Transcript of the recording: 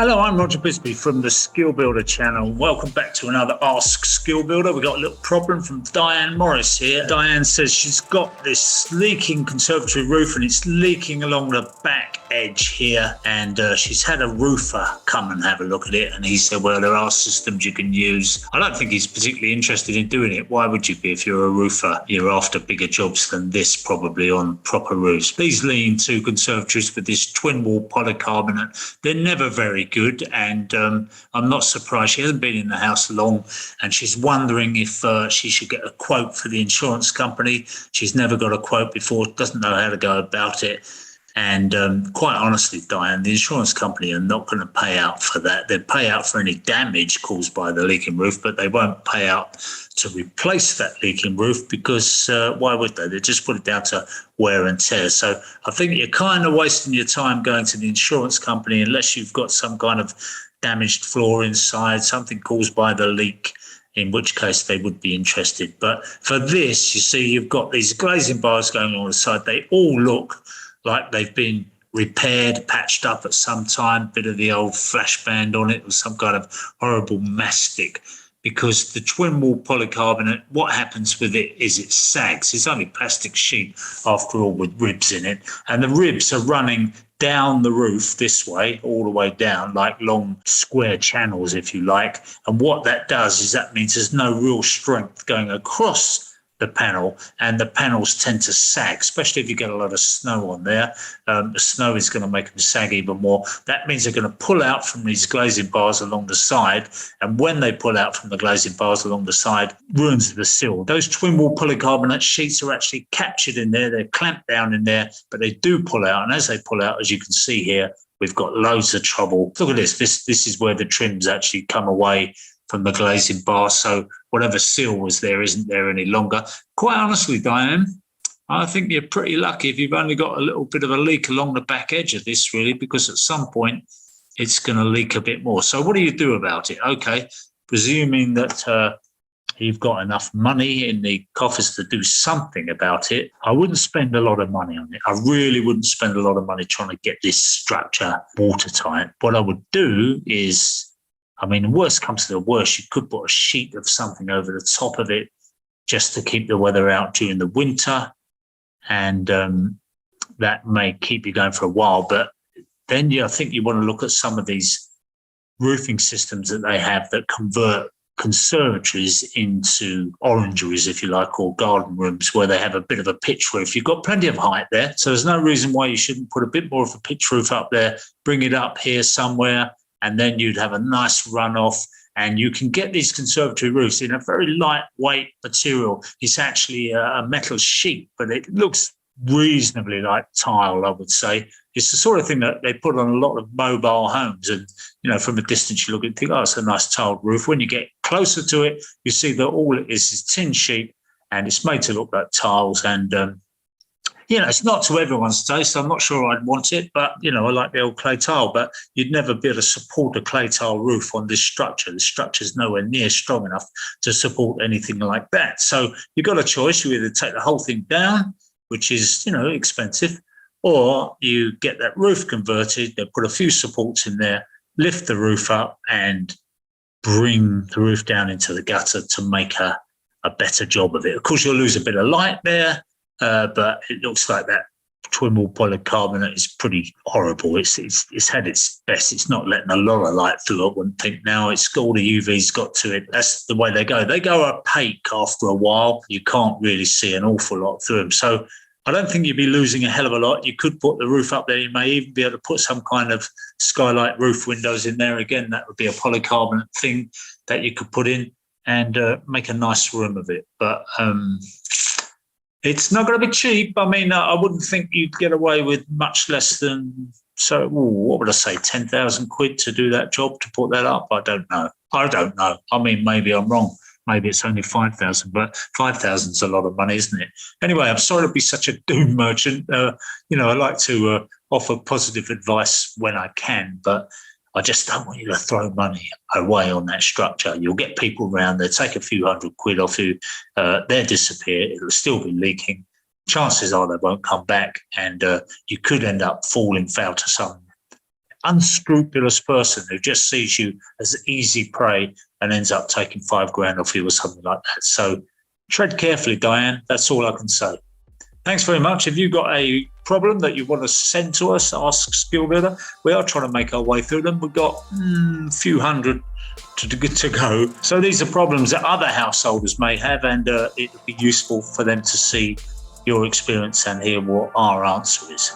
Hello, I'm Roger Bisbee from the Skill Builder channel. Welcome back to another Ask Skill Builder. We've got a little problem from Diane Morris here. Diane says she's got this leaking conservatory roof and it's leaking along the back edge here. And she's had a roofer come and have a look at it. And he said, well, there are systems you can use. I don't think he's particularly interested in doing it. Why would you be if you're a roofer? You're after bigger jobs than this, probably on proper roofs. These lean-to conservatories with this twin wall polycarbonate, they're never very good, and I'm not surprised. She hasn't been in the house long and she's wondering if she should get a quote for the insurance company. She's never got a quote before, doesn't know how to go about it. And quite honestly, Diane, the insurance company are not going to pay out for that. They'll pay out for any damage caused by the leaking roof, but they won't pay out to replace that leaking roof because why would they? They just put it down to wear and tear. So I think you're kind of wasting your time going to the insurance company unless you've got some kind of damaged floor inside, something caused by the leak, in which case they would be interested. But for this, you see, you've got these glazing bars going on the side. They all look like they've been repaired, patched up at some time, bit of the old flash band on it or some kind of horrible mastic, because the twin wall polycarbonate, what happens with it is it sags. It's only plastic sheet after all with ribs in it. And the ribs are running down the roof this way, all the way down, like long square channels, if you like. And what that does is that means there's no real strength going across the panel, and the panels tend to sag, especially if you get a lot of snow on there. The snow is going to make them sag even more. That means they're going to pull out from these glazing bars along the side, and when they pull out from the glazing bars along the side, ruins the seal. Those twin wall polycarbonate sheets are actually captured in there, they're clamped down in there, but they do pull out, and as they pull out, as you can see here, we've got loads of trouble. Look at this. This is where the trims actually come away from the glazing bar, so whatever seal was there isn't there any longer. Quite honestly, Diane, I think you're pretty lucky if you've only got a little bit of a leak along the back edge of this, really, because at some point it's going to leak a bit more. So what do you do about it? Okay, presuming that you've got enough money in the coffers to do something about it, I wouldn't spend a lot of money on it. I really wouldn't spend a lot of money trying to get this structure watertight. What I would do is, I mean, worst comes to the worst, you could put a sheet of something over the top of it just to keep the weather out during the winter. And that may keep you going for a while. But then I think you want to look at some of these roofing systems that they have that convert conservatories into orangeries, if you like, or garden rooms where they have a bit of a pitch roof. You've got plenty of height there, so there's no reason why you shouldn't put a bit more of a pitch roof up there, bring it up here somewhere, and then you'd have a nice runoff. And you can get these conservatory roofs in a very lightweight material. It's actually a metal sheet, but it looks reasonably like tile, I would say. It's the sort of thing that they put on a lot of mobile homes. And, you know, from a distance, you look and think, oh, it's a nice tiled roof. When you get closer to it, you see that all it is tin sheet, and it's made to look like tiles. And, you know, it's not to everyone's taste. I'm not sure I'd want it, but, you know, I like the old clay tile, but you'd never be able to support a clay tile roof on this structure. The structure's nowhere near strong enough to support anything like that. So you've got a choice. You either take the whole thing down, which is, you know, expensive, or you get that roof converted, they put a few supports in there, lift the roof up and bring the roof down into the gutter to make a better job of it. Of course, you'll lose a bit of light there, but it looks like that twin wall polycarbonate is pretty horrible. It's had its best. It's not letting a lot of light through, I wouldn't think now. It's got all the UV's got to it. That's the way they go. They go opaque after a while. You can't really see an awful lot through them. So I don't think you'd be losing a hell of a lot. You could put the roof up there. You may even be able to put some kind of skylight roof windows in there. Again, that would be a polycarbonate thing that you could put in and make a nice room of it. But it's not going to be cheap. I mean, I wouldn't think you'd get away with much less than, so what would I say, 10,000 quid to do that job, to put that up? I don't know. I mean, maybe I'm wrong. Maybe it's only 5,000, but 5,000 is a lot of money, isn't it? Anyway, I'm sorry to be such a doom merchant. You know, I like to offer positive advice when I can, but I just don't want you to throw money away on that structure. You'll get people around, they'll take a few hundred quid off you, they'll disappear, it'll still be leaking. Chances are they won't come back, and you could end up falling foul to some unscrupulous person who just sees you as easy prey and ends up taking $5,000 off you or something like that. So tread carefully, Diane. That's all I can say. Thanks very much. If you've got a problem that you want to send to us, Ask Skill Builder, we are trying to make our way through them. We've got a few hundred to go. So these are problems that other householders may have, and it would be useful for them to see your experience and hear what our answer is.